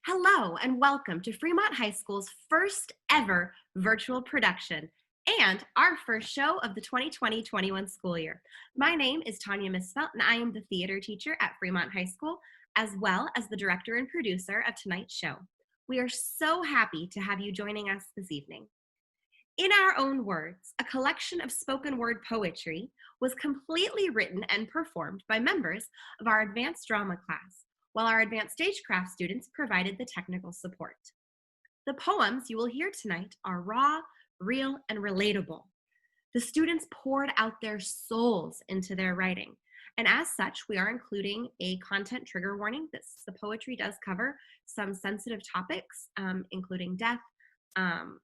Hello and welcome to Fremont High School's first ever virtual production and our first show of the 2020-21 school year. My name is Tanya Misfelt and I am the theater teacher at Fremont High School as well as the director and producer of tonight's show. We are so happy to have you joining us this evening. In our own words, a collection of spoken word poetry was completely written and performed by members of our advanced drama class, while our Advanced Stagecraft students provided the technical support. The poems you will hear tonight are raw, real, and relatable. The students poured out their souls into their writing, and as such, we are including a content trigger warning. The poetry does cover some sensitive topics, including death, and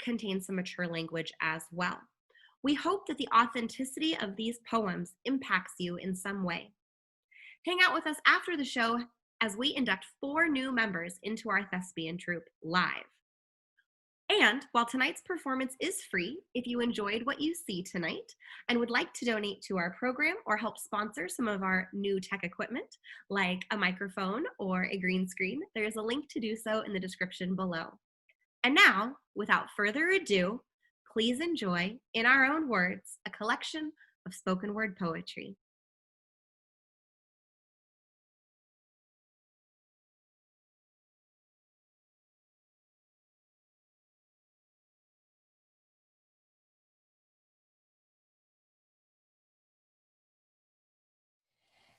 contains some mature language as well. We hope that the authenticity of these poems impacts you in some way. Hang out with us after the show as we induct 4 new members into our Thespian troupe live. And while tonight's performance is free, if you enjoyed what you see tonight and would like to donate to our program or help sponsor some of our new tech equipment, like a microphone or a green screen, there is a link to do so in the description below. And now, without further ado, please enjoy, in our own words, a collection of spoken word poetry.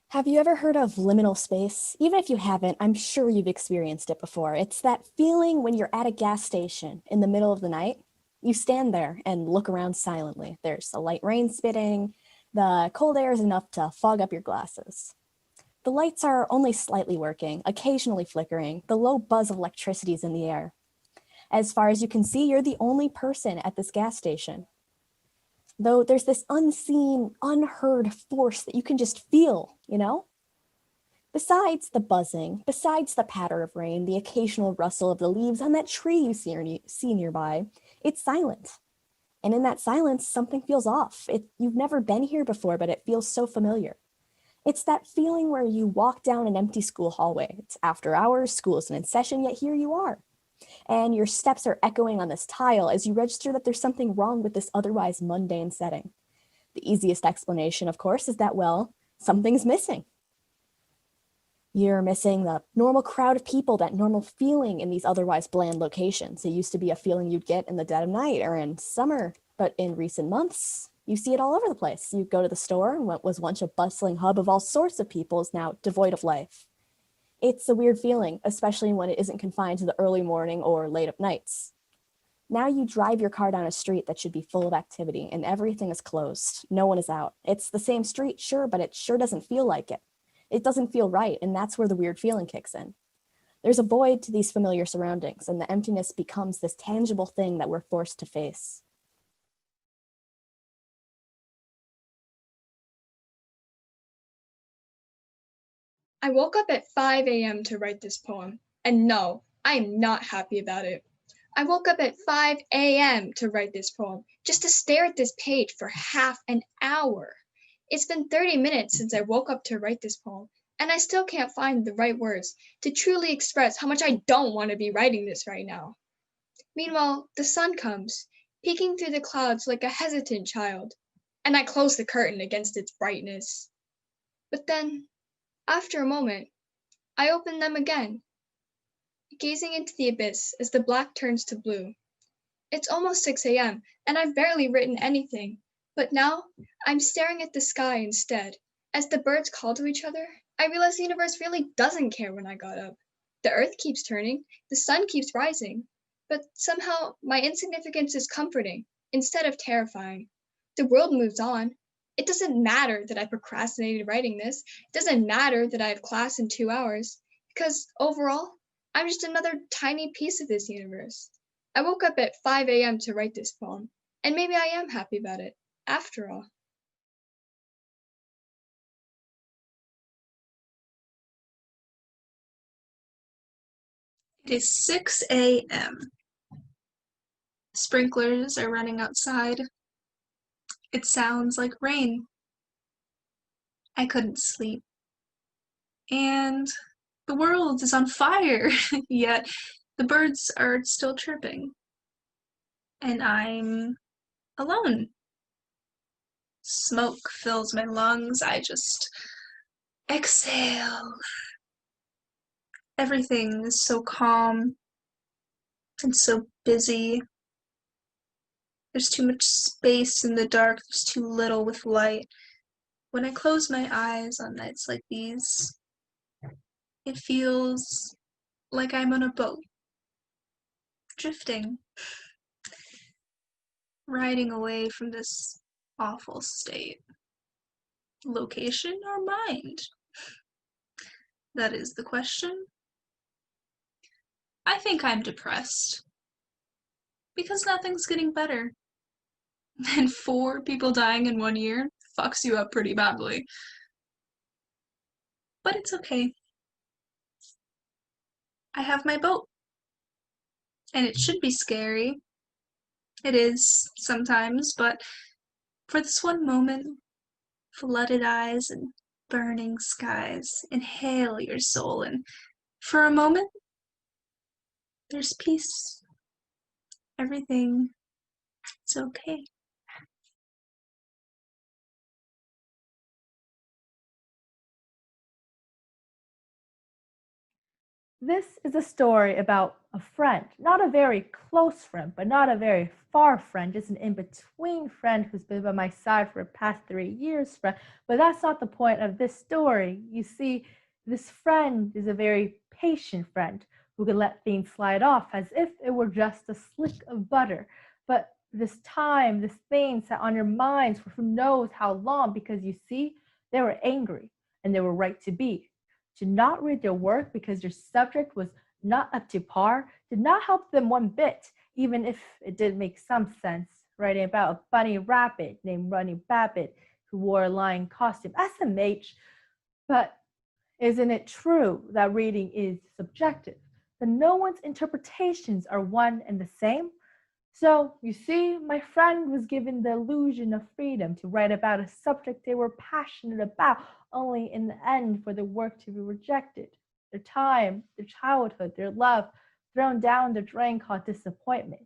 Have you ever heard of liminal space? Even if you haven't, I'm sure you've experienced it before. It's that feeling when you're at a gas station in the middle of the night. You stand there and look around silently. There's a light rain spitting. The cold air is enough to fog up your glasses. The lights are only slightly working, occasionally flickering. The low buzz of electricity is in the air. As far as you can see, you're the only person at this gas station. Though there's this unseen, unheard force that you can just feel, you know? Besides the buzzing, besides the patter of rain, the occasional rustle of the leaves on that tree you see nearby, it's silent. And in that silence, something feels off. You've never been here before, but it feels so familiar. It's that feeling where you walk down an empty school hallway. It's after hours, school isn't in session, yet here you are. And your steps are echoing on this tile as you register that there's something wrong with this otherwise mundane setting. The easiest explanation, of course, is that, well, something's missing. You're missing the normal crowd of people, that normal feeling in these otherwise bland locations. It used to be a feeling you'd get in the dead of night or in summer, but in recent months, you see it all over the place. You go to the store, and what was once a bustling hub of all sorts of people is now devoid of life. It's a weird feeling, especially when it isn't confined to the early morning or late up nights. Now you drive your car down a street that should be full of activity and everything is closed. No one is out. It's the same street, sure, but it sure doesn't feel like it. It doesn't feel right, and that's where the weird feeling kicks in. There's a void to these familiar surroundings, and the emptiness becomes this tangible thing that we're forced to face. I woke up at 5 a.m. to write this poem, and no, I am not happy about it. I woke up at 5 a.m. to write this poem, just to stare at this page for half an hour. It's been 30 minutes since I woke up to write this poem, and I still can't find the right words to truly express how much I don't want to be writing this right now. Meanwhile, the sun comes, peeking through the clouds like a hesitant child, and I close the curtain against its brightness. But then, after a moment, I open them again, gazing into the abyss as the black turns to blue. It's almost 6 a.m., and I've barely written anything, but now I'm staring at the sky instead. As the birds call to each other, I realize the universe really doesn't care when I got up. The earth keeps turning, the sun keeps rising, but somehow my insignificance is comforting instead of terrifying. The world moves on. It doesn't matter that I procrastinated writing this. It doesn't matter that I have class in 2 hours, because overall, I'm just another tiny piece of this universe. I woke up at 5 a.m. to write this poem, and maybe I am happy about it, after all. It is 6 a.m. Sprinklers are running outside. It sounds like rain. I couldn't sleep. And the world is on fire, yet the birds are still chirping. And I'm alone. Smoke fills my lungs. I just exhale. Everything is so calm and so busy. There's too much space in the dark. There's too little with light. When I close my eyes on nights like these, it feels like I'm on a boat, drifting, riding away from this awful state. Location or mind? That is the question. I think I'm depressed, because nothing's getting better. And 4 people dying in 1 year fucks you up pretty badly. But it's okay. I have my boat. And it should be scary. It is sometimes, but for this one moment, flooded eyes and burning skies, inhale your soul, and for a moment, there's peace. Everything is okay. This is a story about a friend, not a very close friend, but not a very far friend, just an in-between friend who's been by my side for the past 3 years friend. But that's not the point of this story. You see, this friend is a very patient friend who can let things slide off as if it were just a slick of butter. But this thing sat on your minds for who knows how long, because you see, they were angry and they were right to be. To not read their work because their subject was not up to par did not help them one bit, even if it did make some sense, writing about a bunny rabbit named Runny Babbit who wore a lion costume. SMH. But isn't it true that reading is subjective, that no one's interpretations are one and the same? So, you see, my friend was given the illusion of freedom to write about a subject they were passionate about, only in the end for the work to be rejected. Their time, their childhood, their love, thrown down the drain called disappointment.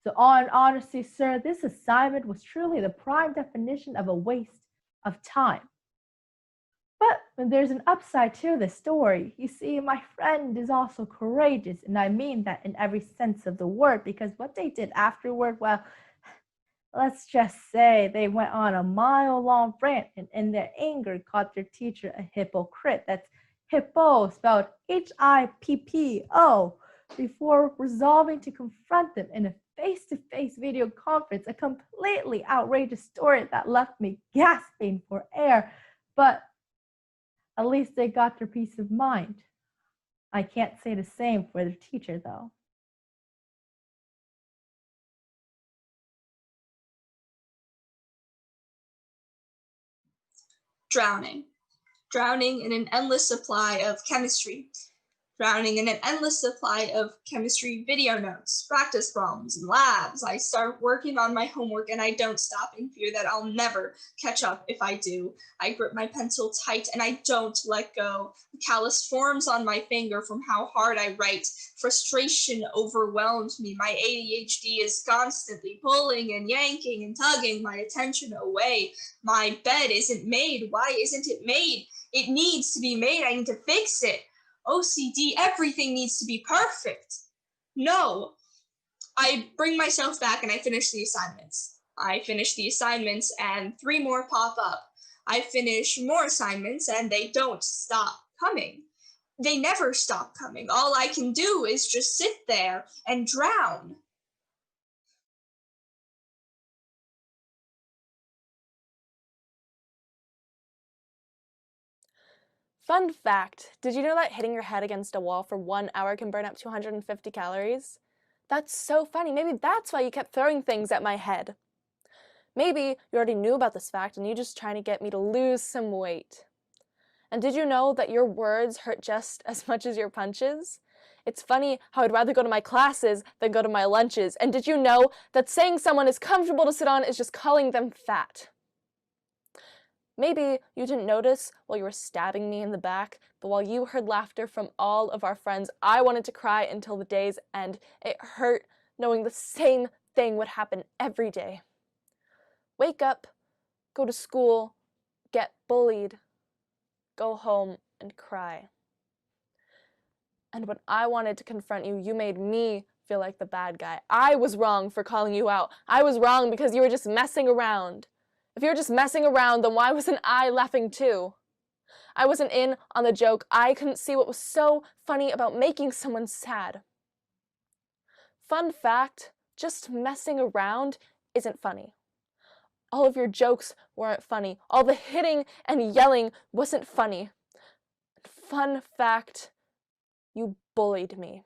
So, on honesty, sir, this assignment was truly the prime definition of a waste of time. But there's an upside to this story. You see, my friend is also courageous, and I mean that in every sense of the word, because what they did afterward, well, let's just say they went on a mile-long rant and in their anger called their teacher a hypocrite. That's hippo spelled Hippo, before resolving to confront them in a face-to-face video conference, a completely outrageous story that left me gasping for air. But at least they got their peace of mind. I can't say the same for the teacher, though. Drowning. Drowning in an endless supply of chemistry. Drowning in an endless supply of chemistry video notes, practice problems, and labs. I start working on my homework and I don't stop in fear that I'll never catch up if I do. I grip my pencil tight and I don't let go. The callus forms on my finger from how hard I write. Frustration overwhelms me. My ADHD is constantly pulling and yanking and tugging my attention away. My bed isn't made. Why isn't it made? It needs to be made. I need to fix it. OCD, everything needs to be perfect. No. I bring myself back and I finish the assignments. I finish the assignments and 3 more pop up. I finish more assignments and they don't stop coming. They never stop coming. All I can do is just sit there and drown. Fun fact, did you know that hitting your head against a wall for 1 hour can burn up 250 calories? That's so funny. Maybe that's why you kept throwing things at my head. Maybe you already knew about this fact and you're just trying to get me to lose some weight. And did you know that your words hurt just as much as your punches? It's funny how I'd rather go to my classes than go to my lunches. And did you know that saying someone is comfortable to sit on is just calling them fat? Maybe you didn't notice while you were stabbing me in the back, but while you heard laughter from all of our friends, I wanted to cry until the day's end. It hurt knowing the same thing would happen every day. Wake up, go to school, get bullied, go home and cry. And when I wanted to confront you, you made me feel like the bad guy. I was wrong for calling you out. I was wrong because you were just messing around. If you were just messing around, then why wasn't I laughing too? I wasn't in on the joke. I couldn't see what was so funny about making someone sad. Fun fact, just messing around isn't funny. All of your jokes weren't funny. All the hitting and yelling wasn't funny. Fun fact, you bullied me.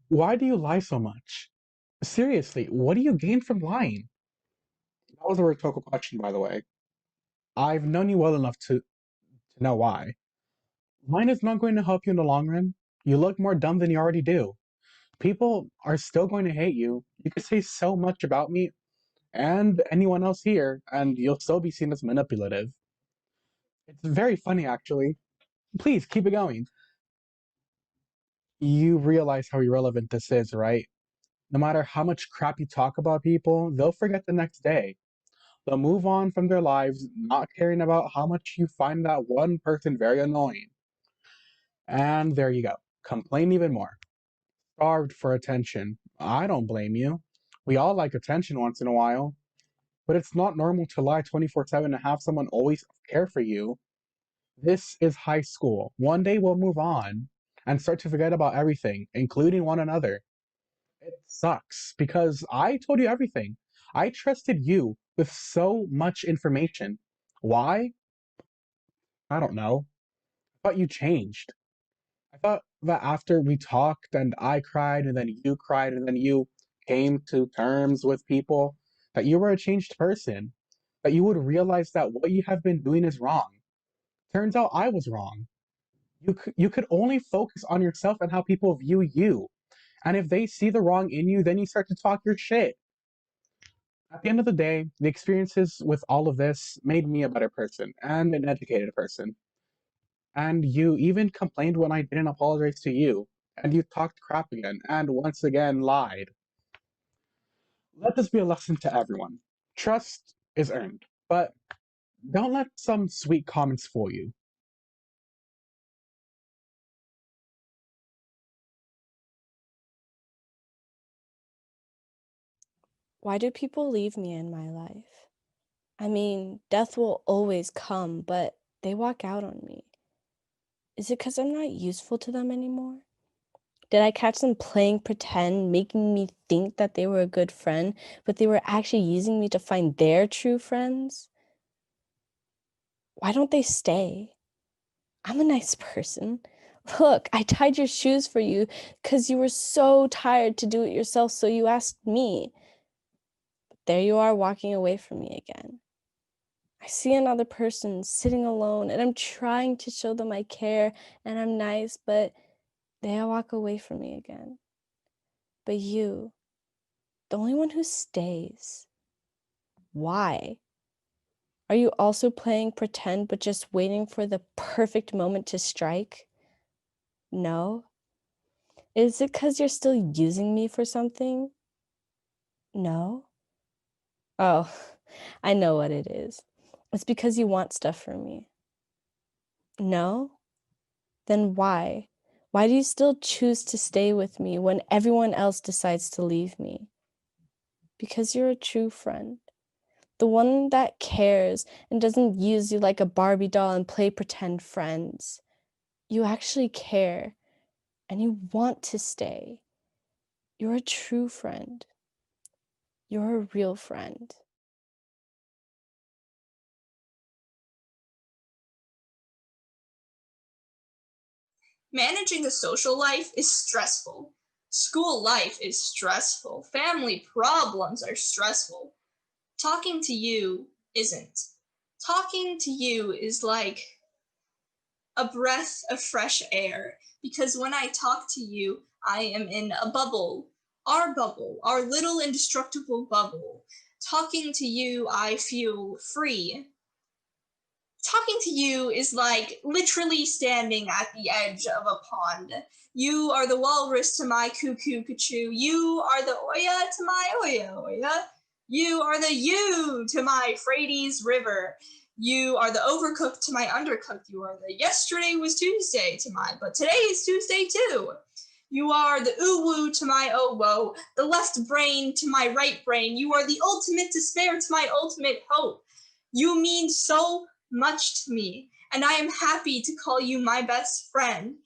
Why do you lie so much? Seriously, what do you gain from lying? That was a rhetorical question, by the way. I've known you well enough to know why. Lying is not going to help you in the long run. You look more dumb than you already do. People are still going to hate you. You could say so much about me and anyone else here, and you'll still be seen as manipulative. It's very funny, actually. Please, keep it going. You realize how irrelevant this is, right? No matter how much crap you talk about people, they'll forget the next day. They'll move on from their lives, not caring about how much you find that one person very annoying. And there you go. Complain even more. Starved for attention. I don't blame you. We all like attention once in a while. But it's not normal to lie 24/7 and have someone always care for you. This is high school. One day we'll move on and start to forget about everything, including one another. It sucks because I told you everything. I trusted you with so much information. Why? I don't know. I thought you changed. I thought that after we talked and I cried and then you cried and then you came to terms with people, that you were a changed person, that you would realize that what you have been doing is wrong. Turns out I was wrong. You could only focus on yourself and how people view you. And if they see the wrong in you, then you start to talk your shit. At the end of the day, the experiences with all of this made me a better person and an educated person. And you even complained when I didn't apologize to you, and you talked crap again, and once again lied. Let this be a lesson to everyone. Trust is earned, but don't let some sweet comments fool you. Why do people leave me in my life? I mean, death will always come, but they walk out on me. Is it because I'm not useful to them anymore? Did I catch them playing pretend, making me think that they were a good friend, but they were actually using me to find their true friends? Why don't they stay? I'm a nice person. Look, I tied your shoes for you because you were so tired to do it yourself, so you asked me. But there you are walking away from me again. I see another person sitting alone, and I'm trying to show them I care and I'm nice, but they walk away from me again. But you, the only one who stays. Why? Are you also playing pretend but just waiting for the perfect moment to strike? No? Is it because you're still using me for something? No? Oh, I know what it is. It's because you want stuff from me. No? Then why? Why do you still choose to stay with me when everyone else decides to leave me? Because you're a true friend. The one that cares and doesn't use you like a Barbie doll and play pretend friends. You actually care and you want to stay. You're a true friend. You're a real friend. Managing a social life is stressful. School life is stressful. Family problems are stressful. Talking to you isn't. Talking to you is like a breath of fresh air, because when I talk to you, I am in a bubble, our little indestructible bubble. Talking to you, I feel free. Talking to you is like literally standing at the edge of a pond. You are the walrus to my cuckoo. You are the Oya to my Oya. You are the you to my Euphrates River. You are the overcooked to my undercooked. You are the yesterday was Tuesday to my, but today is Tuesday too. You are the uwu to my owo, the left brain to my right brain. You are the ultimate despair to my ultimate hope. You mean so much to me, and I am happy to call you my best friend.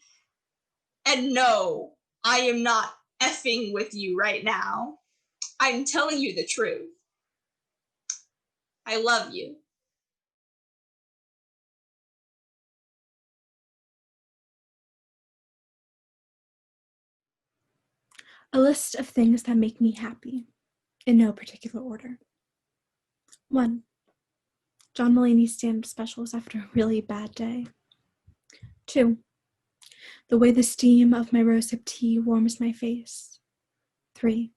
And no, I am not effing with you right now. I'm telling you the truth. I love you. A list of things that make me happy, in no particular order. 1. John Mulaney's stand-up specials after a really bad day. 2. The way the steam of my rosehip tea warms my face. 3.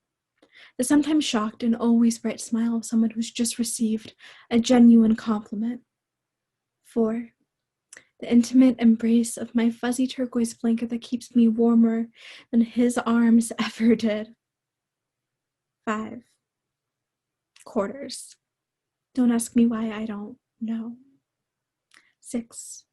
The sometimes shocked and always bright smile of someone who's just received a genuine compliment. 4. The intimate embrace of my fuzzy turquoise blanket that keeps me warmer than his arms ever did. 5. Quarters. Don't ask me why, I don't know. 6.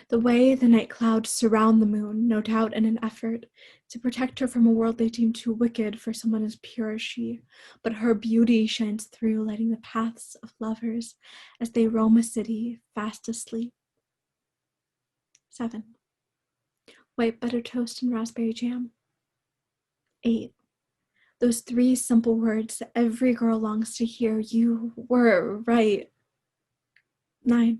The way the night clouds surround the moon, no doubt in an effort to protect her from a world they deem too wicked for someone as pure as she, but her beauty shines through, lighting the paths of lovers as they roam a city fast asleep. 7. White butter toast and raspberry jam. 8. Those 3 simple words that every girl longs to hear. You were right. 9.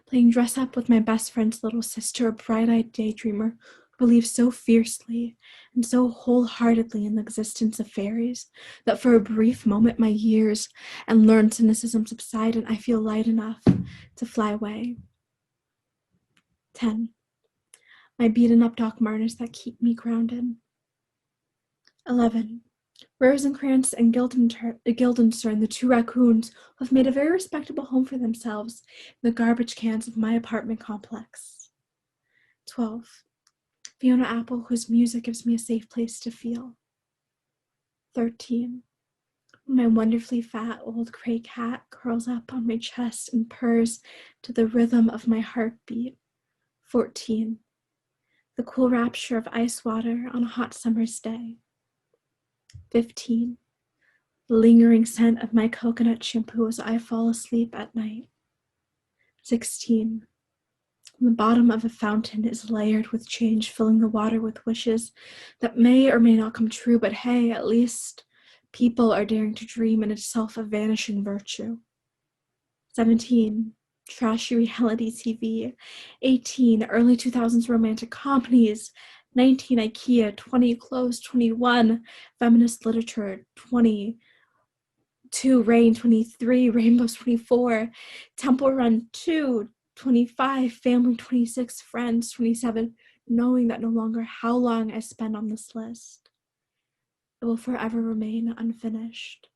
Playing dress up with my best friend's little sister, a bright-eyed daydreamer who believes so fiercely and so wholeheartedly in the existence of fairies that for a brief moment my years and learned cynicism subside and I feel light enough to fly away. 10. My beaten-up Doc Martens that keep me grounded. 11. Rosencrantz and Guildenstern, the 2 raccoons who have made a very respectable home for themselves in the garbage cans of my apartment complex. 12. Fiona Apple, whose music gives me a safe place to feel. 13. My wonderfully fat old gray cat curls up on my chest and purrs to the rhythm of my heartbeat. 14. The cool rapture of ice water on a hot summer's day. 15. The lingering scent of my coconut shampoo as I fall asleep at night. 16. The bottom of a fountain is layered with change, filling the water with wishes that may or may not come true, but hey, at least people are daring to dream, in itself a vanishing virtue. 17. Trashy reality TV. 18. Early 2000s romantic comedies. 19. IKEA. 20. Clothes. 21. Feminist literature. 22. Rain. 23. Rainbows. 24. Temple Run 2. 25. Family. 26. Friends. 27. Knowing that no longer how long I spend on this list, it will forever remain unfinished.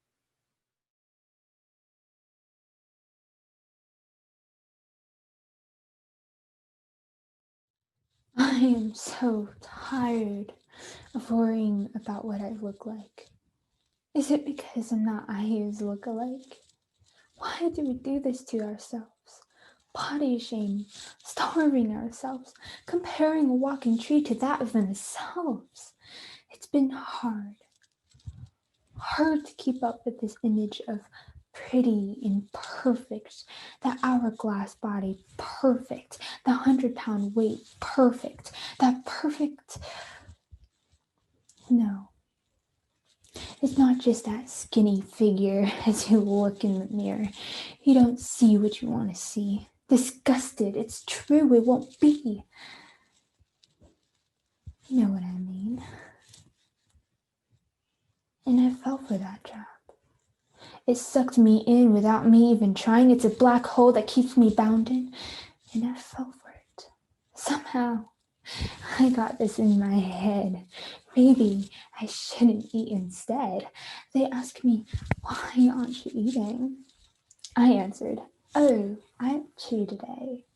I am so tired of worrying about what I look like. Is it because I'm not Ayu's look-alike? Why do we do this to ourselves? Body shame, starving ourselves, comparing a walking tree to that of themselves. It's been hard to keep up with this image of pretty and perfect, that hourglass body perfect, the 100-pound weight perfect, that perfect. No, it's not just that skinny figure as you look in the mirror. You don't see what you want to see. Disgusted, it's true, it won't be. You know what I mean. And I fell for that trap. It sucked me in without me even trying. It's a black hole that keeps me bounded. And I fell for it. Somehow, I got this in my head. Maybe I shouldn't eat instead. They asked me, why aren't you eating? I answered, oh, I have to today.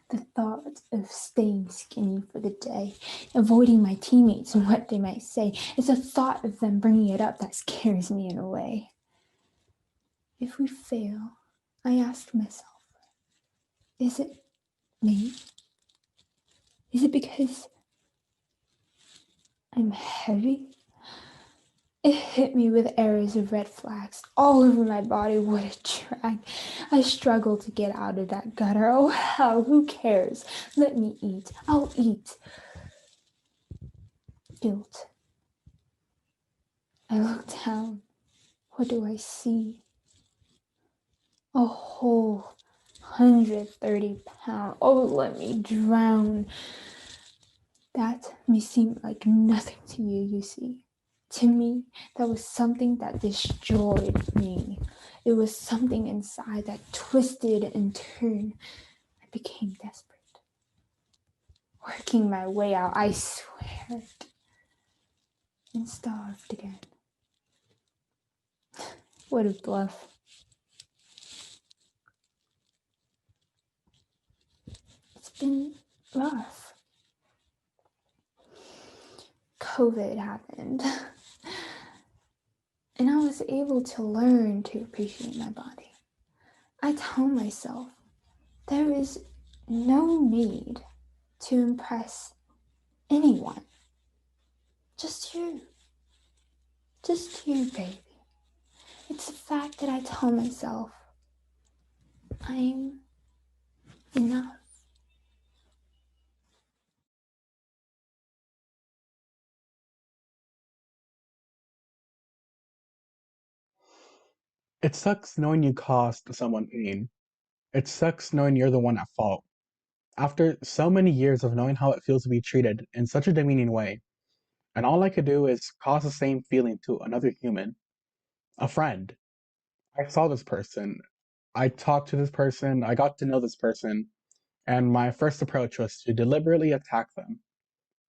The thought of staying skinny for the day, avoiding my teammates and what they might say, is the thought of them bringing it up that scares me in a way. If we fail, I ask myself, is it me? Is it because I'm heavy? It hit me with arrows of red flags all over my body. What a drag. I struggled to get out of that gutter. Oh, hell, who cares? Let me eat. I'll eat. Guilt. I look down. What do I see? A whole 130 pounds. Oh, let me drown. That may seem like nothing to you, you see. To me, that was something that destroyed me. It was something inside that twisted and turned. I became desperate. Working my way out, I swear. And starved again. What a bluff. It's been rough. COVID happened. And I was able to learn to appreciate my body. I tell myself, there is no need to impress anyone. Just you. Just you, baby. It's the fact that I tell myself, I'm enough. It sucks knowing you caused someone pain. It sucks knowing you're the one at fault. After so many years of knowing how it feels to be treated in such a demeaning way, and all I could do is cause the same feeling to another human, a friend. I saw this person, I talked to this person, I got to know this person, and my first approach was to deliberately attack them.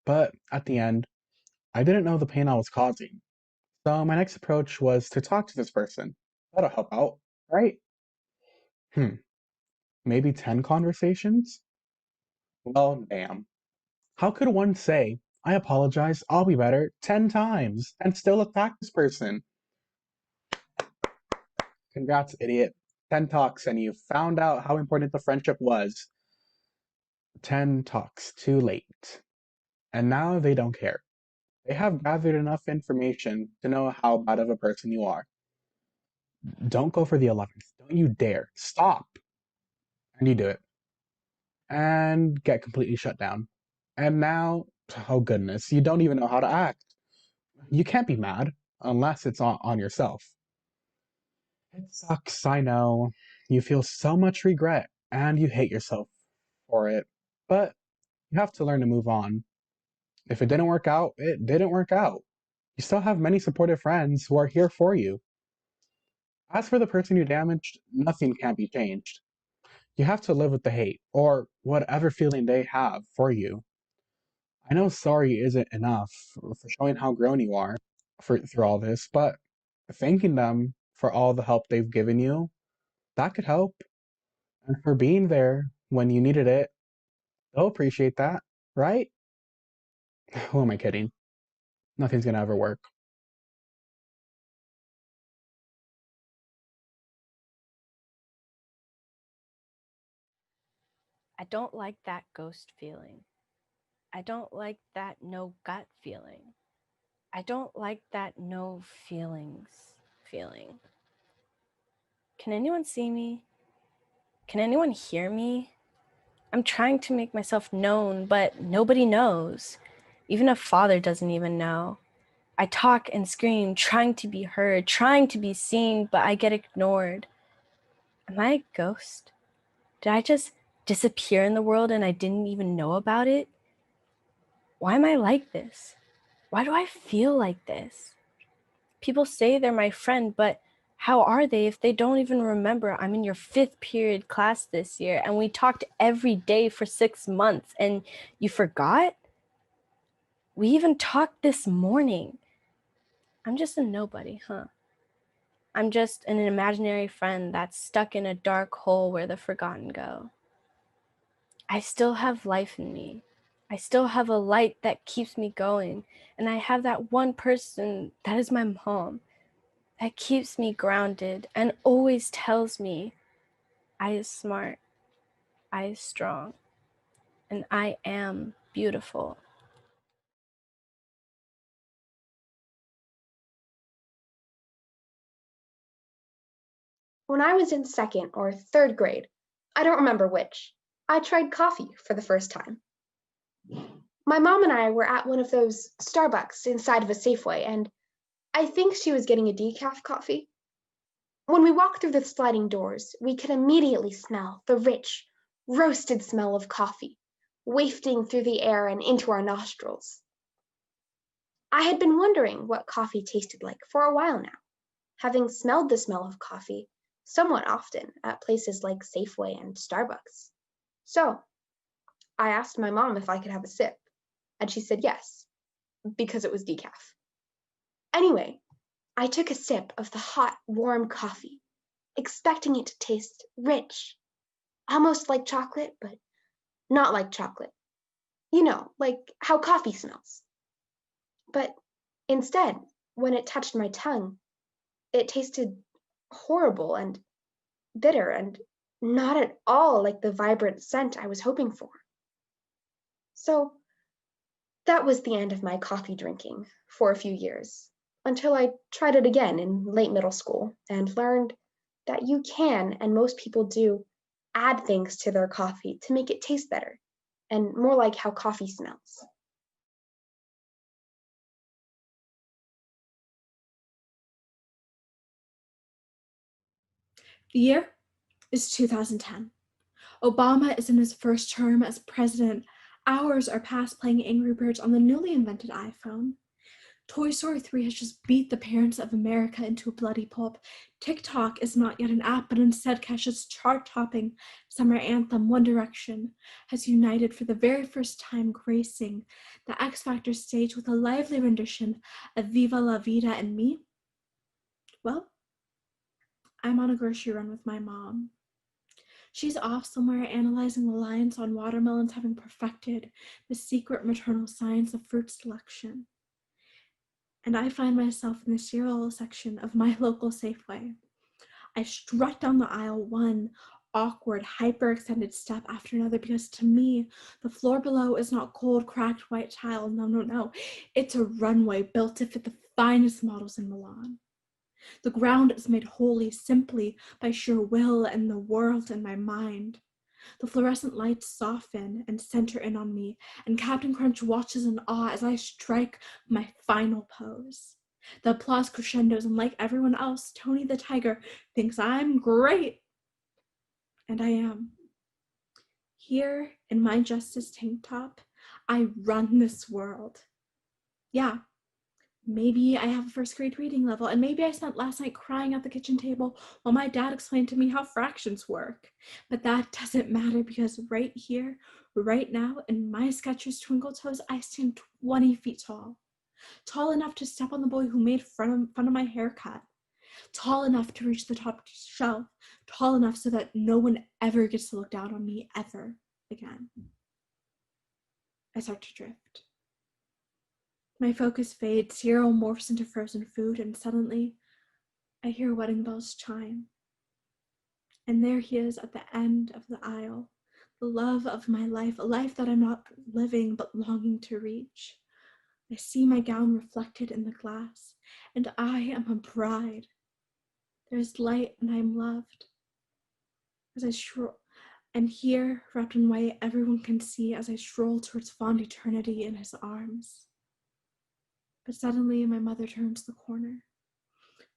But at the end, I didn't know the pain I was causing. So my next approach was to talk to this person. That'll help out, right? Maybe 10 conversations? Well, damn. How could one say, I apologize, I'll be better 10 times and still attack this person? Congrats, idiot. 10 talks and you found out how important the friendship was. 10 talks, too late. And now they don't care. They have gathered enough information to know how bad of a person you are. Don't go for the 11th. Don't you dare. Stop. And you do it. and get completely shut down. And now, oh goodness, you don't even know how to act. You can't be mad unless it's on yourself. It sucks, I know. You feel so much regret and you hate yourself for it. But you have to learn to move on. If it didn't work out, it didn't work out. You still have many supportive friends who are here for you. As for the person you damaged, nothing can be changed. You have to live with the hate, or whatever feeling they have for you. I know sorry isn't enough for showing how grown you are through all this, but thanking them for all the help they've given you, that could help. And for being there when you needed it, they'll appreciate that, right? Who am I kidding? Nothing's gonna ever work. I don't like that ghost feeling. I don't like that no gut feeling. I don't like that no feelings feeling. Can anyone see me? Can anyone hear me? I'm trying to make myself known, but nobody knows. Even a father doesn't even know. I talk and scream, trying to be heard, trying to be seen, but I get ignored. Am I a ghost? Did I just disappear in the world and I didn't even know about it? Why am I like this? Why do I feel like this? People say they're my friend, but how are they if they don't even remember I'm in your 5th period class this year and we talked every day for 6 months and you forgot? We even talked this morning. I'm just a nobody, huh? I'm just an imaginary friend that's stuck in a dark hole where the forgotten go. I still have life in me. I still have a light that keeps me going. And I have that one person that is my mom that keeps me grounded and always tells me I is smart, I is strong, and I am beautiful. When I was in 2nd or 3rd grade, I don't remember which, I tried coffee for the first time. My mom and I were at one of those Starbucks inside of a Safeway, and I think she was getting a decaf coffee. When we walked through the sliding doors, we could immediately smell the rich, roasted smell of coffee, wafting through the air and into our nostrils. I had been wondering what coffee tasted like for a while now, having smelled the smell of coffee somewhat often at places like Safeway and Starbucks. So I asked my mom if I could have a sip, and she said yes, because it was decaf. Anyway, I took a sip of the hot, warm coffee, expecting it to taste rich, almost like chocolate, but not like chocolate. You know, like how coffee smells. But instead, when it touched my tongue, it tasted horrible and bitter and not at all like the vibrant scent I was hoping for. So that was the end of my coffee drinking for a few years, until I tried it again in late middle school and learned that you can, and most people do, add things to their coffee to make it taste better and more like how coffee smells. The year is 2010. Obama is in his first term as president. Hours are past playing Angry Birds on the newly invented iPhone. Toy Story 3 has just beat the parents of America into a bloody pulp. TikTok is not yet an app, but instead Kesha's chart-topping summer anthem, One Direction, has united for the very first time, gracing the X Factor stage with a lively rendition of Viva La Vida and Me. Well, I'm on a grocery run with my mom. She's off somewhere analyzing the lines on watermelons, having perfected the secret maternal science of fruit selection. And I find myself in the cereal section of my local Safeway. I strut down the aisle, one awkward, hyper-extended step after another, because to me, the floor below is not cold, cracked white tile. No. It's a runway built to fit the finest models in Milan. The ground is made holy simply by sheer will and the world in my mind. The fluorescent lights soften and center in on me, and Captain Crunch watches in awe as I strike my final pose. The applause crescendos, and like everyone else, Tony the Tiger thinks I'm great. And I am. Here in my Justice tank top, I run this world. Yeah, maybe I have a first grade reading level, and maybe I spent last night crying at the kitchen table while my dad explained to me how fractions work. But that doesn't matter, because right here, right now, in my Skechers Twinkle Toes, I stand 20 feet tall. Tall enough to step on the boy who made fun of my haircut. Tall enough to reach the top shelf. Tall enough so that no one ever gets to look down on me ever again. I start to drift. My focus fades, cereal morphs into frozen food, and suddenly I hear wedding bells chime. And there he is at the end of the aisle, the love of my life, a life that I'm not living but longing to reach. I see my gown reflected in the glass, and I am a bride. There's light, and I am loved. As I stroll, and here, wrapped in white, everyone can see as I stroll towards fond eternity in his arms. But suddenly, my mother turns the corner,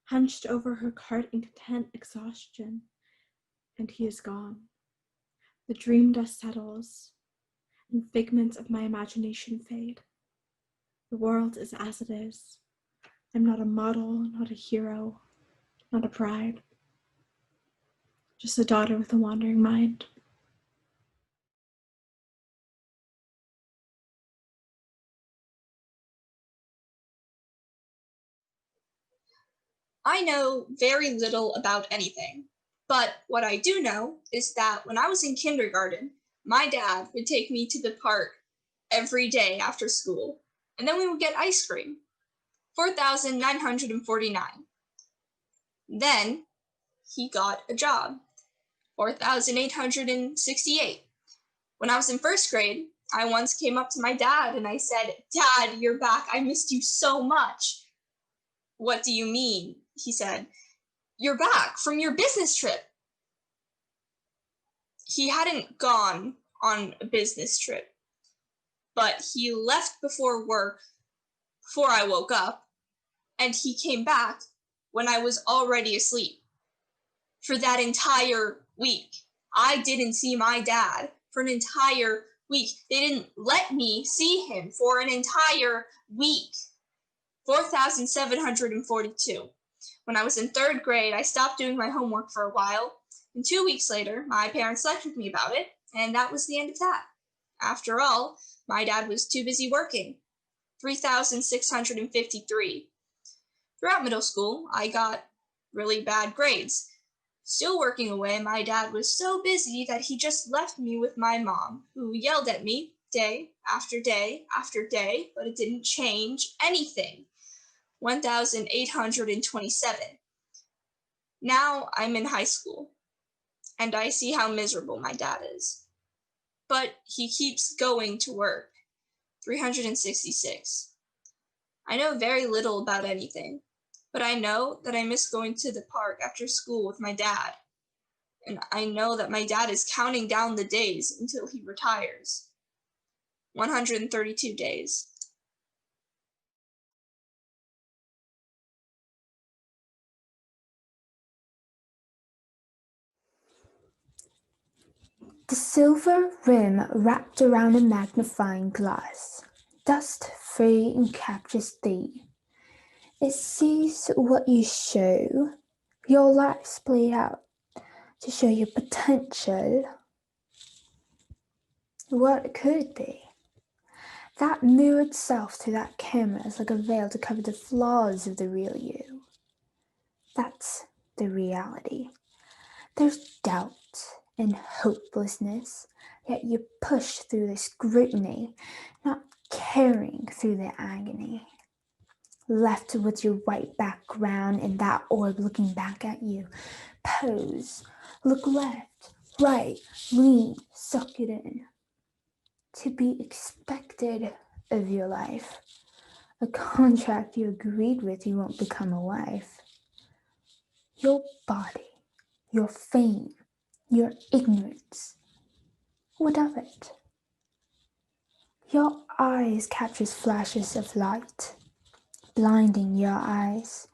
hunched over her cart in content exhaustion, and he is gone. The dream dust settles, and figments of my imagination fade. The world is as it is. I'm not a model, not a hero, not a bride. Just a daughter with a wandering mind. I know very little about anything, but what I do know is that when I was in kindergarten, my dad would take me to the park every day after school, and then we would get ice cream. 4,949. Then he got a job. 4,868. When I was in first grade, I once came up to my dad and I said, "Dad, you're back. I missed you so much." "What do you mean?" he said. "You're back from your business trip." He hadn't gone on a business trip, but he left before work, before I woke up, and he came back when I was already asleep. For that entire week, I didn't see my dad for an entire week. They didn't let me see him for an entire week. 4,742. When I was in third grade, I stopped doing my homework for a while, and 2 weeks later, my parents lectured me about it, and that was the end of that. After all, my dad was too busy working. 3,653. Throughout middle school, I got really bad grades. Still working away, my dad was so busy that he just left me with my mom, who yelled at me day after day after day, but it didn't change anything. 1,827. Now I'm in high school, and I see how miserable my dad is. But he keeps going to work. 366. I know very little about anything, but I know that I miss going to the park after school with my dad. And I know that my dad is counting down the days until he retires. 132 days. The silver rim wrapped around a magnifying glass, dust-free and captures thee. It sees what you show, your life splayed out, to show your potential, what it could be. That mirrored self through that camera is like a veil to cover the flaws of the real you. That's the reality. There's doubt and hopelessness, yet you push through the scrutiny, not caring through the agony. Left with your white background and that orb looking back at you. Pose, look left, right, lean, suck it in. To be expected of your life. A contract you agreed with, you won't become a wife. Your body, your fame, your ignorance, What of it? Your eyes captures flashes of light, blinding your eyes,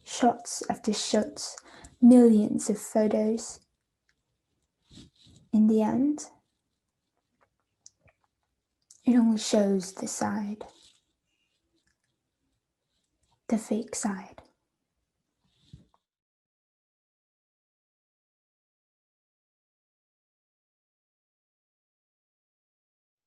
shots after shots, millions of photos. In the end, it only shows the side, the fake side.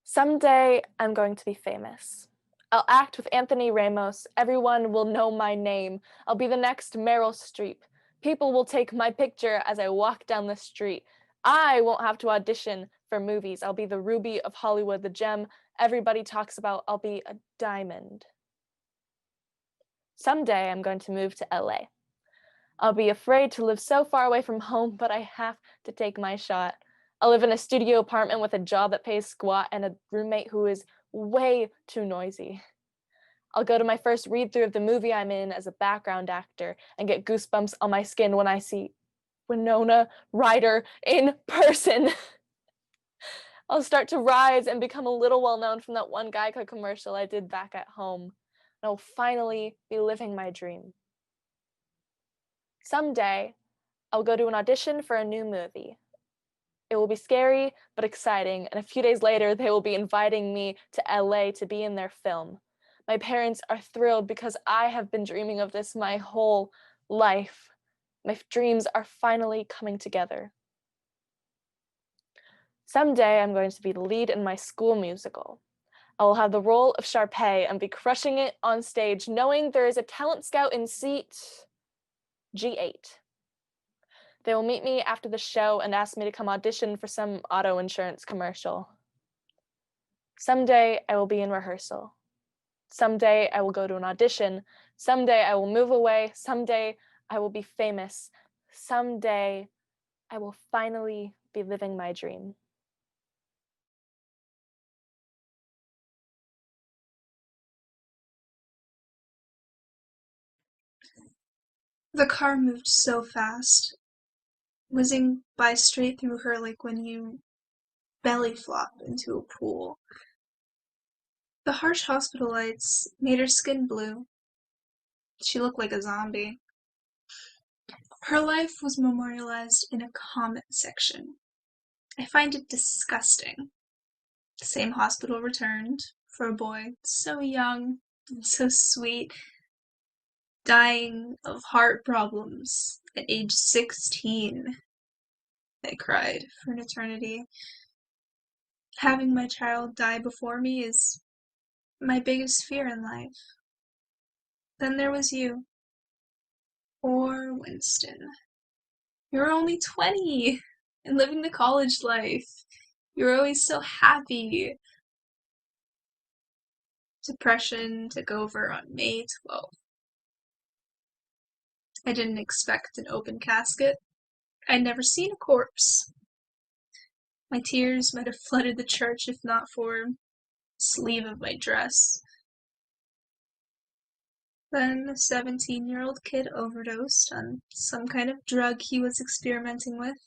Someday I'm going to be famous. I'll act with Anthony Ramos. Everyone will know my name. I'll be the next Meryl Streep. People will take my picture as I walk down the street. I won't have to audition for movies. I'll be the ruby of Hollywood, the gem everybody talks about. I'll be a diamond. Someday I'm going to move to LA. I'll be afraid to live so far away from home, but I have to take my shot. I'll live in a studio apartment with a job that pays squat and a roommate who is way too noisy. I'll go to my first read-through of the movie I'm in as a background actor and get goosebumps on my skin when I see Winona Ryder in person. I'll start to rise and become a little well-known from that one Geico commercial I did back at home. And I'll finally be living my dream. Someday, I'll go to an audition for a new movie. It will be scary, but exciting, and a few days later, they will be inviting me to LA to be in their film. My parents are thrilled because I have been dreaming of this my whole life. My dreams are finally coming together. Someday, I'm going to be the lead in my school musical. I will have the role of Sharpay and be crushing it on stage, knowing there is a talent scout in seat G8. They will meet me after the show and ask me to come audition for some auto insurance commercial. Someday I will be in rehearsal. Someday I will go to an audition. Someday I will move away. Someday I will be famous. Someday I will finally be living my dream. The car moved so fast, whizzing by straight through her like when you belly flop into a pool. The harsh hospital lights made her skin blue. She looked like a zombie. Her life was memorialized in a comment section. I find it disgusting. The same hospital returned for a boy so young and so sweet, dying of heart problems at age 16. I cried for an eternity. Having my child die before me is my biggest fear in life. Then there was you. Poor Winston. You're only 20 and living the college life. You're always so happy. Depression took over on May 12th. I didn't expect an open casket. I'd never seen a corpse. My tears might have flooded the church if not for the sleeve of my dress. Then a 17-year-old kid overdosed on some kind of drug he was experimenting with.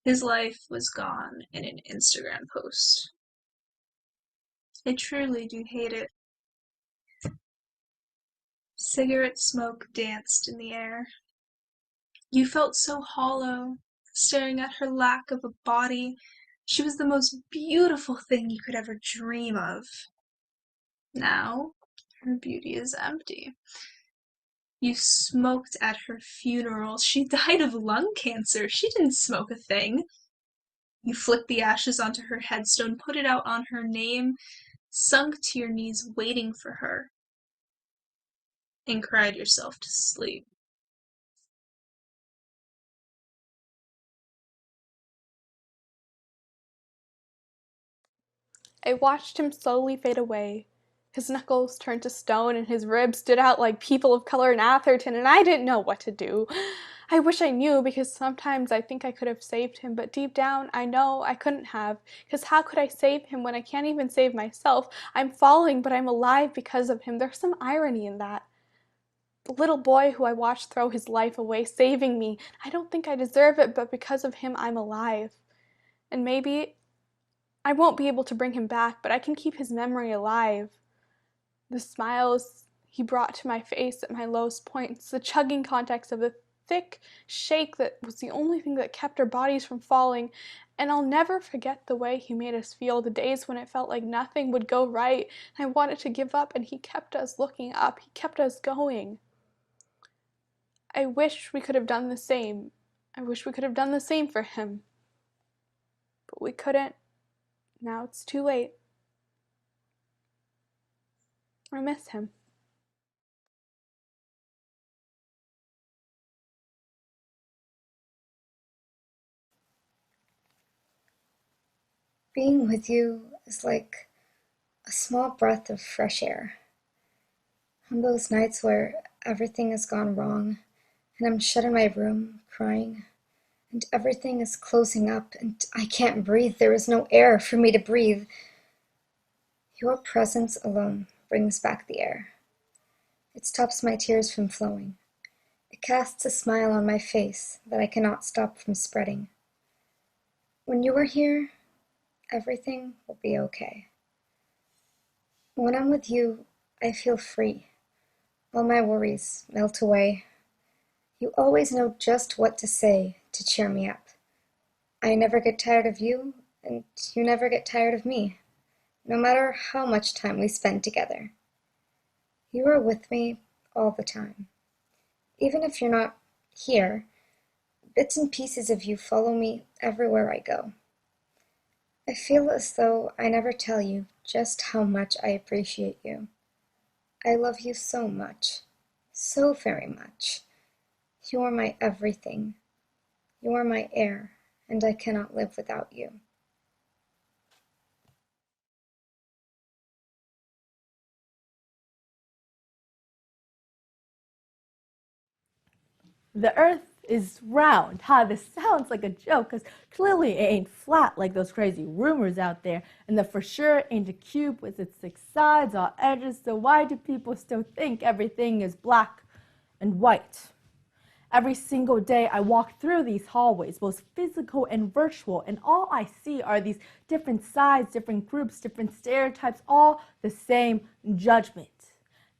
His life was gone in an Instagram post. I truly do hate it. Cigarette smoke danced in the air. You felt so hollow, staring at her lack of a body. She was the most beautiful thing you could ever dream of. Now, her beauty is empty. You smoked at her funeral. She died of lung cancer. She didn't smoke a thing. You flicked the ashes onto her headstone, put it out on her name, sunk to your knees waiting for her, and cried yourself to sleep. I watched him slowly fade away. His knuckles turned to stone and his ribs stood out like people of color in Atherton, and I didn't know what to do. I wish I knew, because sometimes I think I could have saved him, but deep down I know I couldn't have, because how could I save him when I can't even save myself? I'm falling, but I'm alive because of him. There's some irony in that. The little boy who I watched throw his life away, saving me. I don't think I deserve it, but because of him I'm alive. And maybe I won't be able to bring him back, but I can keep his memory alive. The smiles he brought to my face at my lowest points, the chugging context of the thick shake that was the only thing that kept our bodies from falling, and I'll never forget the way he made us feel, the days when it felt like nothing would go right, and I wanted to give up, and he kept us looking up, he kept us going. I wish we could have done the same. I wish we could have done the same for him. But we couldn't. Now it's too late. I miss him. Being with you is like a small breath of fresh air. On those nights where everything has gone wrong and I'm shut in my room crying and everything is closing up and I can't breathe, there is no air for me to breathe. Your presence alone brings back the air. It stops my tears from flowing. It casts a smile on my face that I cannot stop from spreading. When you are here, everything will be okay. When I'm with you, I feel free. All my worries melt away. You always know just what to say to cheer me up. I never get tired of you, and you never get tired of me, no matter how much time we spend together. You are with me all the time. Even if you're not here, bits and pieces of you follow me everywhere I go. I feel as though I never tell you just how much I appreciate you. I love you so much, so very much. You are my everything. You are my air, and I cannot live without you. The earth is round. Ha, this sounds like a joke, because clearly it ain't flat like those crazy rumors out there, and that for sure ain't a cube with its 6 sides, all edges, so why do people still think everything is black and white? Every single day I walk through these hallways, both physical and virtual, and all I see are these different sides, different groups, different stereotypes, all the same judgment.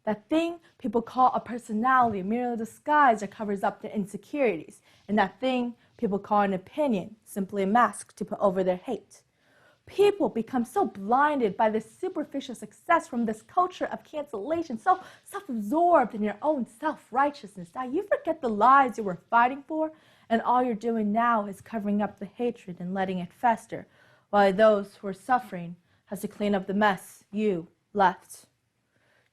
That thing people call a personality, merely a disguise that covers up their insecurities. And that thing people call an opinion, simply a mask to put over their hate. People become so blinded by this superficial success from this culture of cancellation, so self-absorbed in your own self-righteousness, that you forget the lies you were fighting for, and all you're doing now is covering up the hatred and letting it fester, while those who are suffering has to clean up the mess you left.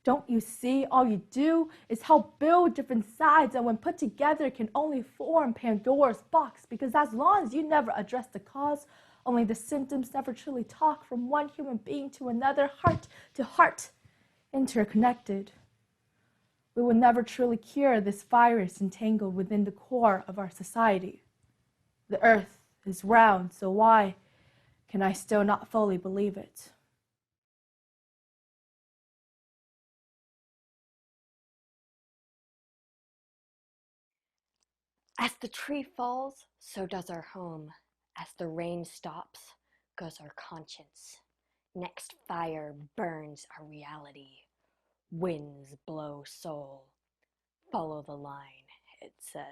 Don't you see? All you do is help build different sides, and when put together can only form Pandora's box, because as long as you never address the cause, only the symptoms never truly talk from one human being to another, heart to heart, interconnected. We will never truly cure this virus entangled within the core of our society. The earth is round, so why can I still not fully believe it? As the tree falls, so does our home. As the rain stops, goes our conscience. Next fire burns our reality. Winds blow soul. Follow the line, it says.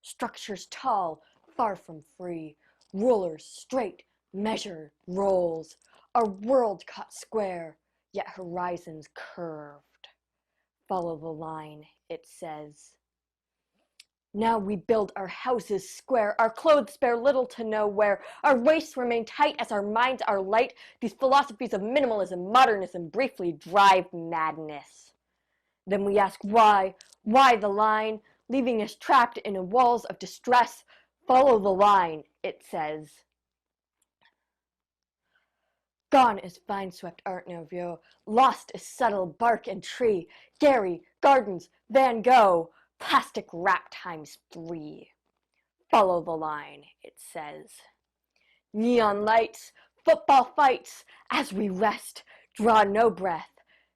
Structures tall, far from free. Rulers straight, measure rolls. Our world cut square, yet horizons curved. Follow the line, it says. Now we build our houses square, our clothes spare little to no wear, our waists remain tight as our minds are light. These philosophies of minimalism, modernism briefly drive madness. Then we ask why the line, leaving us trapped in walls of distress? Follow the line, it says. Gone is vine-swept Art Nouveau, lost is subtle bark and tree, Gary, Gardens, Van Gogh, plastic wrap times 3. Follow the line, it says. Neon lights, football fights, as we rest, draw no breath.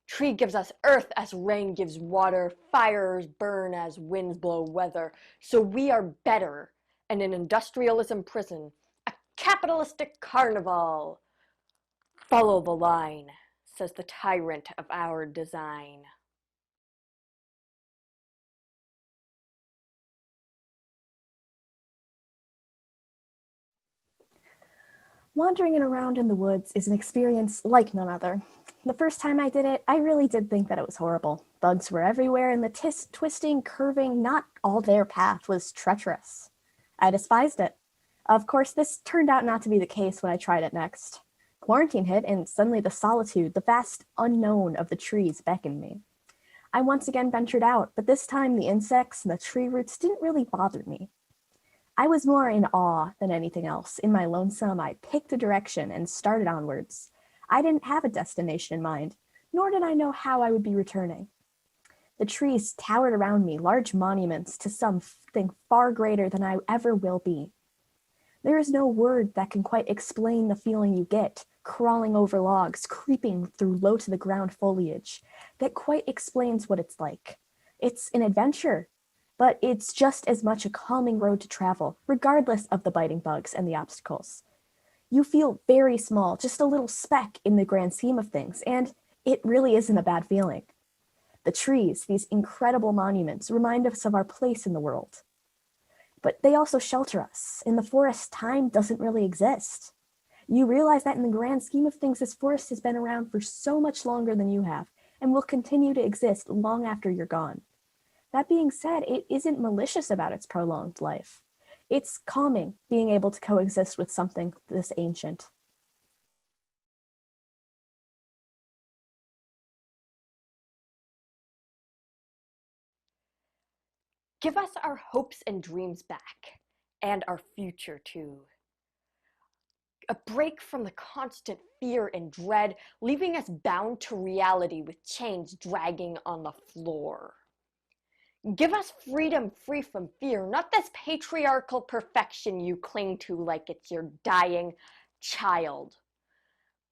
Tree gives us earth as rain gives water, fires burn as winds blow weather. So we are better, and in industrialism prison, a capitalistic carnival. Follow the line, says the tyrant of our design. Wandering around in the woods is an experience like none other. The first time I did it, I really did think that it was horrible. Bugs were everywhere, and the twisting, curving, not all their path was treacherous. I despised it. Of course, this turned out not to be the case when I tried it next. Quarantine hit, and suddenly the solitude, the vast unknown of the trees beckoned me. I once again ventured out, but this time the insects and the tree roots didn't really bother me. I was more in awe than anything else. In my lonesome, I picked a direction and started onwards. I didn't have a destination in mind, nor did I know how I would be returning. The trees towered around me, large monuments to something far greater than I ever will be. There is no word that can quite explain the feeling you get, crawling over logs, creeping through low-to-the-ground foliage, that quite explains what it's like. It's an adventure, but it's just as much a calming road to travel, regardless of the biting bugs and the obstacles. You feel very small, just a little speck in the grand scheme of things, and it really isn't a bad feeling. The trees, these incredible monuments, remind us of our place in the world. But they also shelter us. In the forest, time doesn't really exist. You realize that in the grand scheme of things, this forest has been around for so much longer than you have, and will continue to exist long after you're gone. That being said, it isn't malicious about its prolonged life. It's calming being able to coexist with something this ancient. Give us our hopes and dreams back, and our future too. A break from the constant fear and dread, leaving us bound to reality with chains dragging on the floor. Give us freedom free from fear, not this patriarchal perfection you cling to like it's your dying child.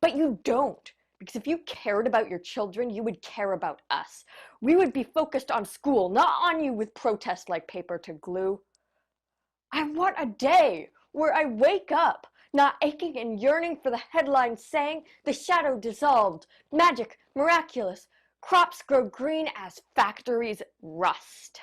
But you don't, because if you cared about your children, you would care about us. We would be focused on school, not on you with protests like paper to glue. I want a day where I wake up, not aching and yearning for the headlines saying the shadow dissolved, magic, miraculous, crops grow green as factories rust.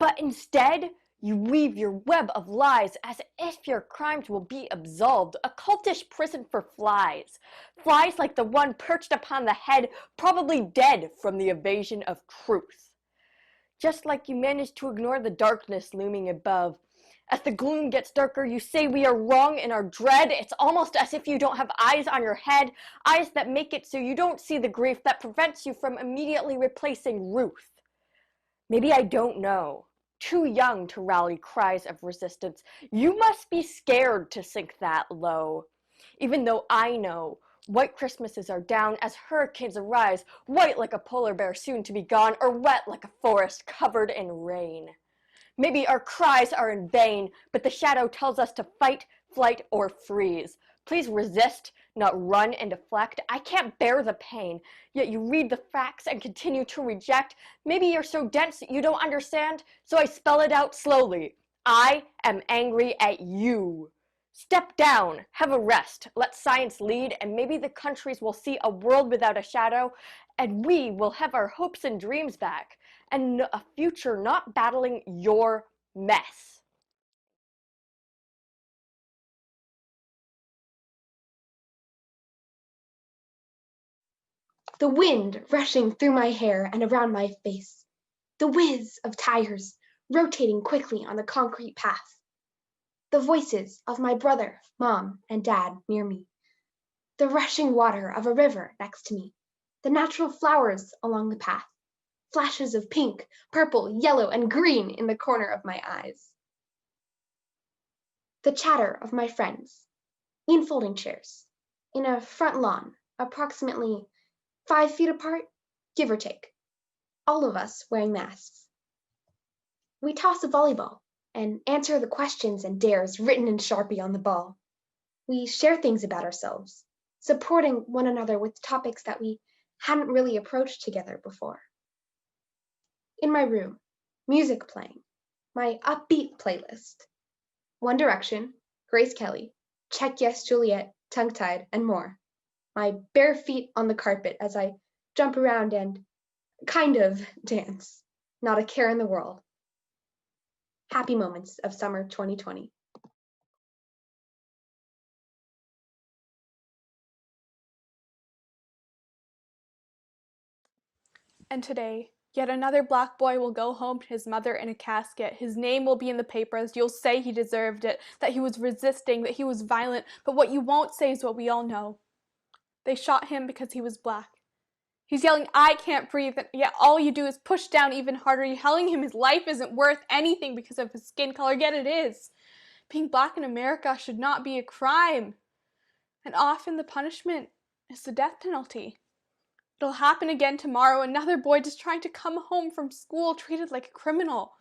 But instead, you weave your web of lies as if your crimes will be absolved, a cultish prison for flies. Flies like the one perched upon the head, probably dead from the evasion of truth. Just like you managed to ignore the darkness looming above. As the gloom gets darker, you say we are wrong in our dread. It's almost as if you don't have eyes on your head, eyes that make it so you don't see the grief that prevents you from immediately replacing Ruth. Maybe I don't know. Too young to rally cries of resistance. You must be scared to sink that low. Even though I know white Christmases are down as hurricanes arise, white like a polar bear soon to be gone, or wet like a forest covered in rain. Maybe our cries are in vain, but the shadow tells us to fight, flight, or freeze. Please resist, not run and deflect. I can't bear the pain, yet you read the facts and continue to reject. Maybe you're so dense that you don't understand, so I spell it out slowly. I am angry at you. Step down, have a rest, let science lead, and maybe the countries will see a world without a shadow, and we will have our hopes and dreams back, and a future not battling your mess. The wind rushing through my hair and around my face. The whiz of tires rotating quickly on the concrete path. The voices of my brother, mom, and dad near me. The rushing water of a river next to me. The natural flowers along the path. Flashes of pink, purple, yellow, and green in the corner of my eyes. The chatter of my friends in folding chairs in a front lawn approximately 5 feet apart, give or take. All of us wearing masks. We toss a volleyball and answer the questions and dares written in Sharpie on the ball. We share things about ourselves, supporting one another with topics that we hadn't really approached together before. In my room, music playing, my upbeat playlist. One Direction, Grace Kelly, Check Yes Juliet, Tongue Tied, and more. My bare feet on the carpet as I jump around and kind of dance. Not a care in the world. Happy moments of summer 2020. And today, yet another black boy will go home to his mother in a casket. His name will be in the papers. You'll say he deserved it, that he was resisting, that he was violent. But what you won't say is what we all know. They shot him because he was black. He's yelling, I can't breathe, and yet all you do is push down even harder. You're telling him his life isn't worth anything because of his skin color, yet it is. Being black in America should not be a crime. And often the punishment is the death penalty. It'll happen again tomorrow. Another boy just trying to come home from school treated like a criminal.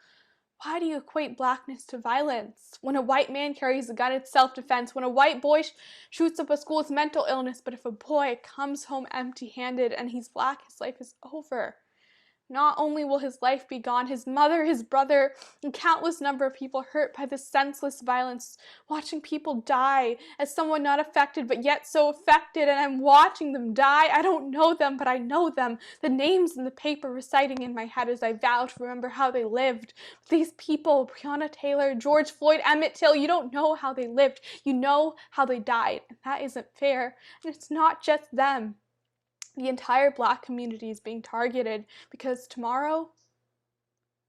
Why do you equate blackness to violence? When a white man carries a gun, it's self-defense. When a white boy shoots up a school, it's mental illness. But if a boy comes home empty-handed and he's black, his life is over. Not only will his life be gone, his mother, his brother, and countless number of people hurt by this senseless violence, watching people die as someone not affected but yet so affected, and I'm watching them die. I don't know them, but I know them. The names in the paper reciting in my head as I vow to remember how they lived. These people, Breonna Taylor, George Floyd, Emmett Till, you don't know how they lived. You know how they died, and that isn't fair. And it's not just them. The entire black community is being targeted because tomorrow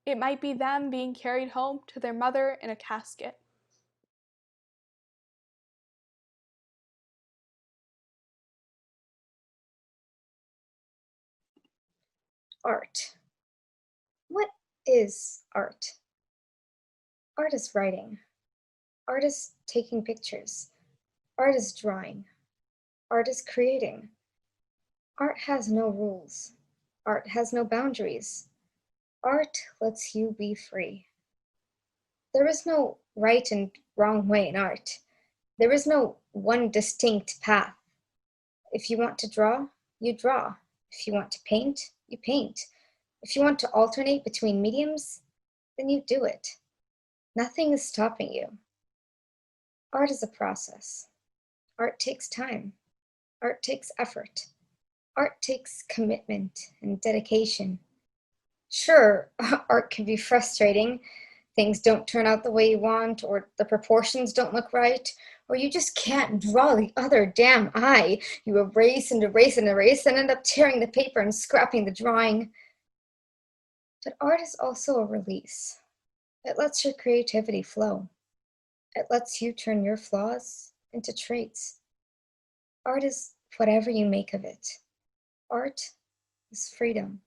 it might be them being carried home to their mother in a casket. Art. What is art? Art is writing. Art is taking pictures. Art is drawing. Art is creating. Art has no rules. Art has no boundaries. Art lets you be free. There is no right and wrong way in art. There is no one distinct path. If you want to draw, you draw. If you want to paint, you paint. If you want to alternate between mediums, then you do it. Nothing is stopping you. Art is a process. Art takes time. Art takes effort. Art takes commitment and dedication. Sure, art can be frustrating. Things don't turn out the way you want, or the proportions don't look right, or you just can't draw the other damn eye. You erase and erase and erase and end up tearing the paper and scrapping the drawing. But art is also a release. It lets your creativity flow. It lets you turn your flaws into traits. Art is whatever you make of it. Art is freedom.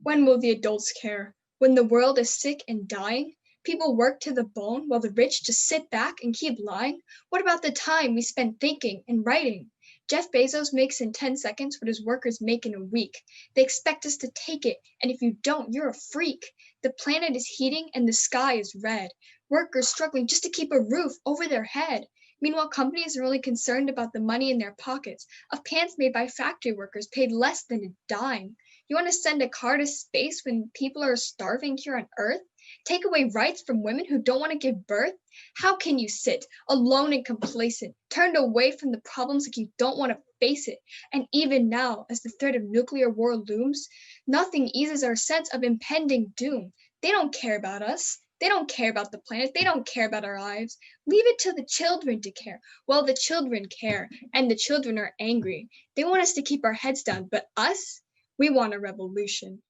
When will the adults care? When the world is sick and dying? People work to the bone while the rich just sit back and keep lying? What about the time we spend thinking and writing? Jeff Bezos makes in 10 seconds what his workers make in a week. They expect us to take it, and if you don't, you're a freak. The planet is heating and the sky is red. Workers struggling just to keep a roof over their head. Meanwhile, companies are only concerned about the money in their pockets of pants made by factory workers paid less than a dime. You want to send a car to space when people are starving here on Earth? Take away rights from women who don't want to give birth? How can you sit alone and complacent, turned away from the problems like you don't want to face it? And even now, as the threat of nuclear war looms, nothing eases our sense of impending doom. They don't care about us. They don't care about the planet. They don't care about our lives. Leave it to the children to care. Well, the children care, and the children are angry. They want us to keep our heads down, but us? We want a revolution.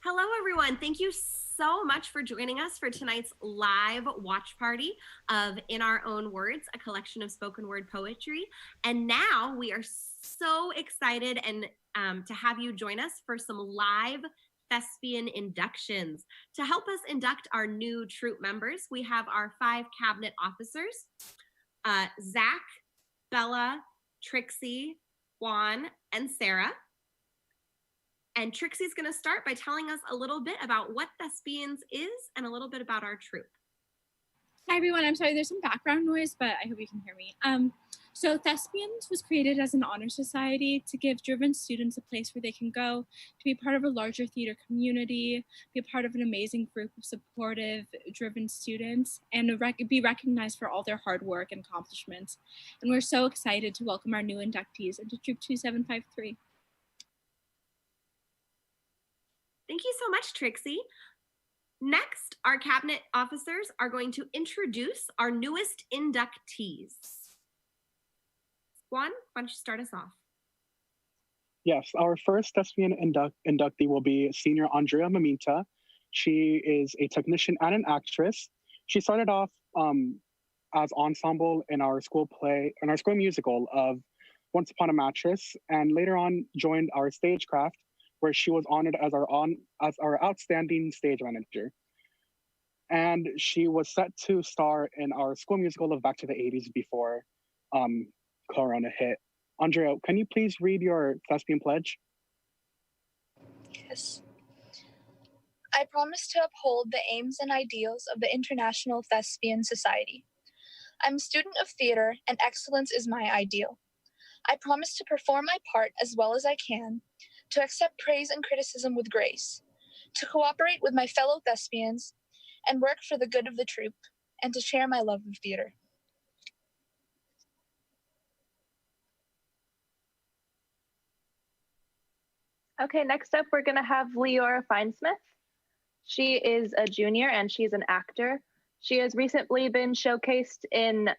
Hello, everyone. Thank you so much for joining us for tonight's live watch party of In Our Own Words, a collection of spoken word poetry. And now we are so excited and to have you join us for some live Thespian inductions. To help us induct our new troop members, we have our 5 cabinet officers, Zach, Bella, Trixie, Juan, and Sarah. And Trixie's going to start by telling us a little bit about what Thespians is and a little bit about our troupe. Hi, everyone. I'm sorry, there's some background noise, but I hope you can hear me. So Thespians was created as an honor society to give driven students a place where they can go to be part of a larger theater community, be a part of an amazing group of supportive, driven students, and be recognized for all their hard work and accomplishments. And we're so excited to welcome our new inductees into Troop 2753. Thank you so much, Trixie. Next, our cabinet officers are going to introduce our newest inductees. Juan, why don't you start us off? Yes, our first Thespian inductee will be senior Andrea Mamita. She is a technician and an actress. She started off as ensemble in our school musical of Once Upon a Mattress, and later on joined our stagecraft, where she was honored as our outstanding stage manager. And she was set to star in our school musical of Back to the 80s before Corona hit. Andrea, can you please read your Thespian pledge? Yes. I promise to uphold the aims and ideals of the International Thespian Society. I'm a student of theater, and excellence is my ideal. I promise to perform my part as well as I can, to accept praise and criticism with grace, to cooperate with my fellow thespians, and work for the good of the troupe, and to share my love of theater. Okay, next up, we're going to have Leora Finesmith. She is a junior and she's an actor. She has recently been showcased in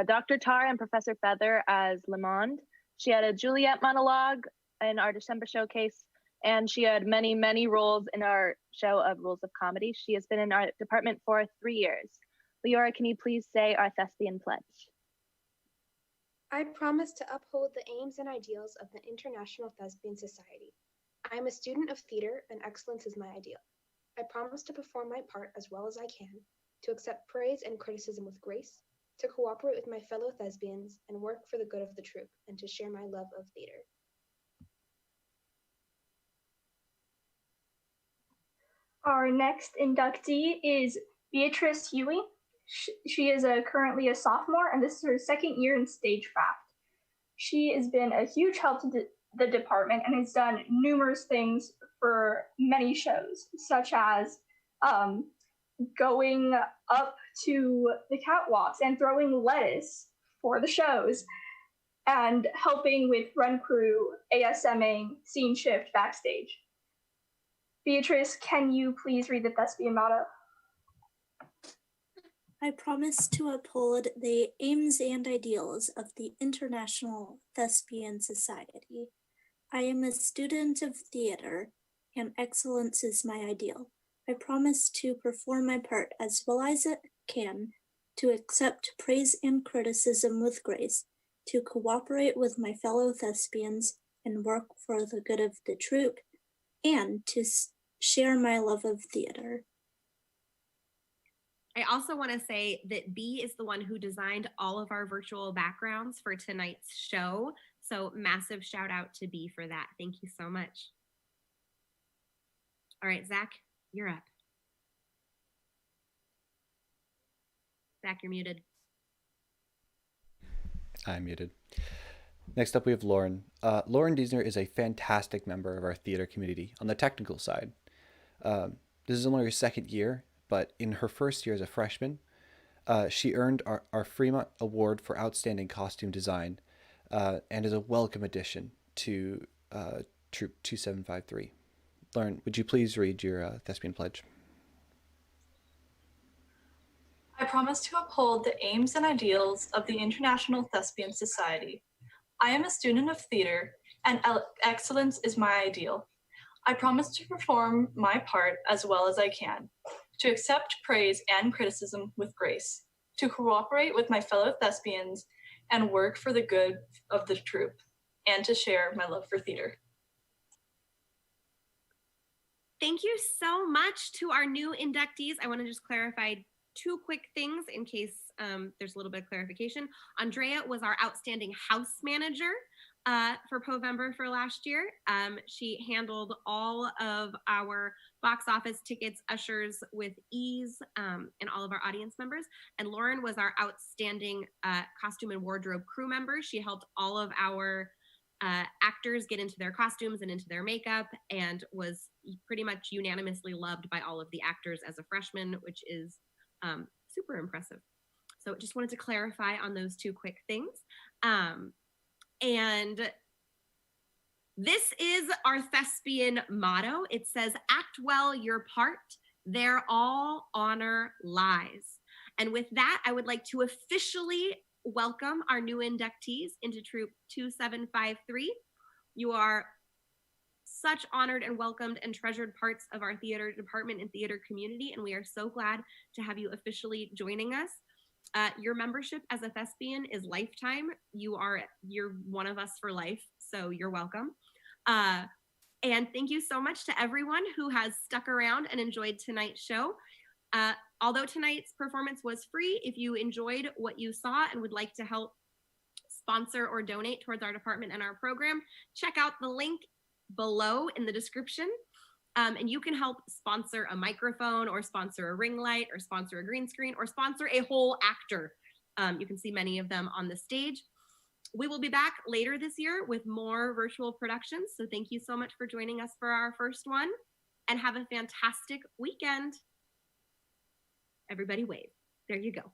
Dr. Tar and Professor Feather as Lemond. She had a Juliet monologue in our December showcase, and she had many, many roles in our show of Rules of Comedy. She has been in our department for 3 years. Leora, can you please say our Thespian pledge? I promise to uphold the aims and ideals of the International Thespian Society. I am a student of theater, and excellence is my ideal. I promise to perform my part as well as I can, to accept praise and criticism with grace, to cooperate with my fellow thespians, and work for the good of the troupe, and to share my love of theater. Our next inductee is Beatrice Huey. She is currently a sophomore, and this is her second year in stagecraft. She has been a huge help to the department and has done numerous things for many shows, such as going up to the catwalks and throwing lettuce for the shows, and helping with run crew, ASMing, scene shift backstage. Beatrice, can you please read the Thespian motto? I promise to uphold the aims and ideals of the International Thespian Society. I am a student of theater, and excellence is my ideal. I promise to perform my part as well as I can, to accept praise and criticism with grace, to cooperate with my fellow thespians and work for the good of the troupe, and to share my love of theater. I also want to say that B is the one who designed all of our virtual backgrounds for tonight's show. So massive shout out to B for that. Thank you so much. All right, Zach, you're up. Zach, you're muted. I'm muted. Next up, we have Lauren. Lauren Diesner is a fantastic member of our theater community on the technical side. This is only her second year, but in her first year as a freshman, she earned our Fremont Award for Outstanding Costume Design and is a welcome addition to Troop 2753. Lauren, would you please read your Thespian Pledge? I promise to uphold the aims and ideals of the International Thespian Society. I am a student of theater, and excellence is my ideal. I promise to perform my part as well as I can, to accept praise and criticism with grace, to cooperate with my fellow thespians and work for the good of the troupe, and to share my love for theater. Thank you so much to our new inductees. I want to just clarify two quick things in case there's a little bit of clarification. Andrea was our outstanding house manager for Povember for last year. She handled all of our box office tickets, ushers with ease, and all of our audience members. And Lauren was our outstanding costume and wardrobe crew member. She helped all of our actors get into their costumes and into their makeup, and was pretty much unanimously loved by all of the actors as a freshman, which is super impressive. So just wanted to clarify on those two quick things. And this is our Thespian motto. It says, act well your part, there all honor lies. And with that, I would like to officially welcome our new inductees into Troop 2753. You are such honored and welcomed and treasured parts of our theater department and theater community, and we are so glad to have you officially joining us. Your membership as a thespian is lifetime. You're one of us for life, so you're welcome. And thank you so much to everyone who has stuck around and enjoyed tonight's show. Although tonight's performance was free, if you enjoyed what you saw and would like to help sponsor or donate towards our department and our program, check out the link below in the description. And you can help sponsor a microphone, or sponsor a ring light, or sponsor a green screen, or sponsor a whole actor. You can see many of them on the stage. We will be back later this year with more virtual productions. So thank you so much for joining us for our first one, and have a fantastic weekend. Everybody wave. There you go.